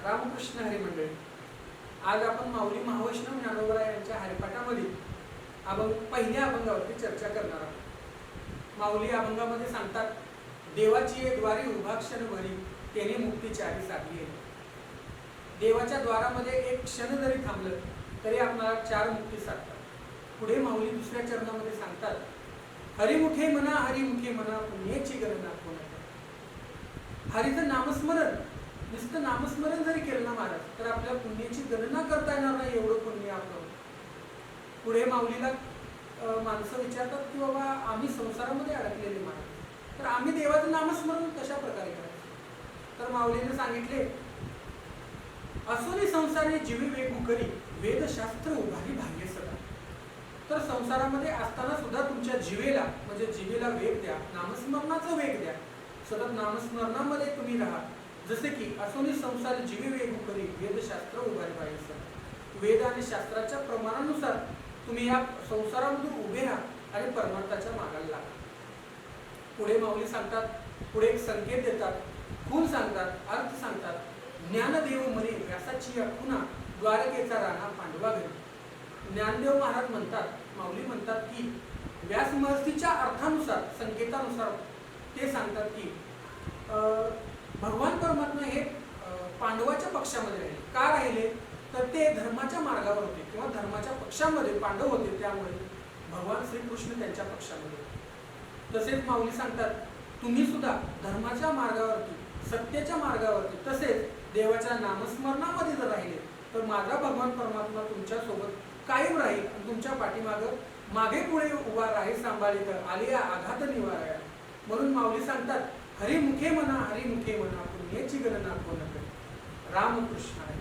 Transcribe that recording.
रामकृष्ण हरी मंडळी, आज आपण माऊली महावैष्णव ज्ञानोबा यांच्या हरिपाठामध्ये पहिल्या अभंगावरती चर्चा करणार आहोत। माऊली अभंगामध्ये सांगतात, देवाची द्वारी उभा क्षण भरी त्याने मुक्तीचारी साधली आहे। देवाच्या द्वारामध्ये एक क्षण जरी थांबलं तरी आपल्याला चार मुक्ती साधतात। पुढे माऊली दुसऱ्या चरणामध्ये सांगतात, हरिमुखे म्हणा हरिमुखे म्हणा पुण्याची गणना कोण आहे। हरीचं नामस्मरण, नुसतं नामस्मरण जरी केलं ना महाराज तर आपल्या पुण्याची गणना करता येणार नाही, एवढं पुण्य आपलं। पुढे माऊलीला माणसं विचारतात की बाबा आम्ही संसारामध्ये अडकलेले महाराज, तर आम्ही देवाचं नामस्मरण कशा प्रकारे करायचं। तर माऊलीने सांगितले, असोनी संसारी जीवी वेगू करी वेदशास्त्र उभारी बाह्य सदा। तर संसारामध्ये असताना सुद्धा तुमच्या जीवेला म्हणजे जीवेला वेग द्या, नामस्मरणाचा वेग द्या, सतत नामस्मरणामध्ये तुम्ही राहा। जसे की असोनी संसार जीवी वेगू करी वेदशास्त्र उभारी बाह्य सदा। वेद आणि शास्त्राच्या प्रमाणानुसार तुम्ही या संसारामधून उभे राहा आणि परमार्थाच्या मागाला लागा। पुढे माऊली सांगतात, पुढे एक संकेत देतात, खून सांगतात, अर्थ सांगतात। ज्ञानदेव मरे व्यासाची खुना द्वारकेचा राणा पांडवा घरी। ज्ञानदेव महाराज म्हणतात, माऊली म्हणतात की व्यास महर्षीच्या अर्थानुसार संकेतानुसार ते सांगतात की भगवान परमात्मा हे पांडवाच्या पक्षामध्ये राहिले। का राहिले तर ते धर्माच्या मार्गावर होते किंवा धर्माच्या पक्षामध्ये पांडव होते, त्यामुळे भगवान श्रीकृष्ण त्यांच्या पक्षामध्ये होते। तसेच माऊली सांगतात, तुम्ही सुद्धा धर्माच्या मार्गावरती, सत्याच्या मार्गावरती तसेच देवाच्या नामस्मरणामध्ये जर राहिले तर माझा भगवान परमात्मा तुमच्या सोबत कायम राहील आणि तुमच्या पाठीमागं मागे पुढे उभा राहील, सांभाळीत आली आघात निवाराया। म्हणून माऊली सांगतात, हरिमुखे म्हणा हरिमुखे म्हणा पुण्याची गणना कोण करे। रामकृष्ण आहे।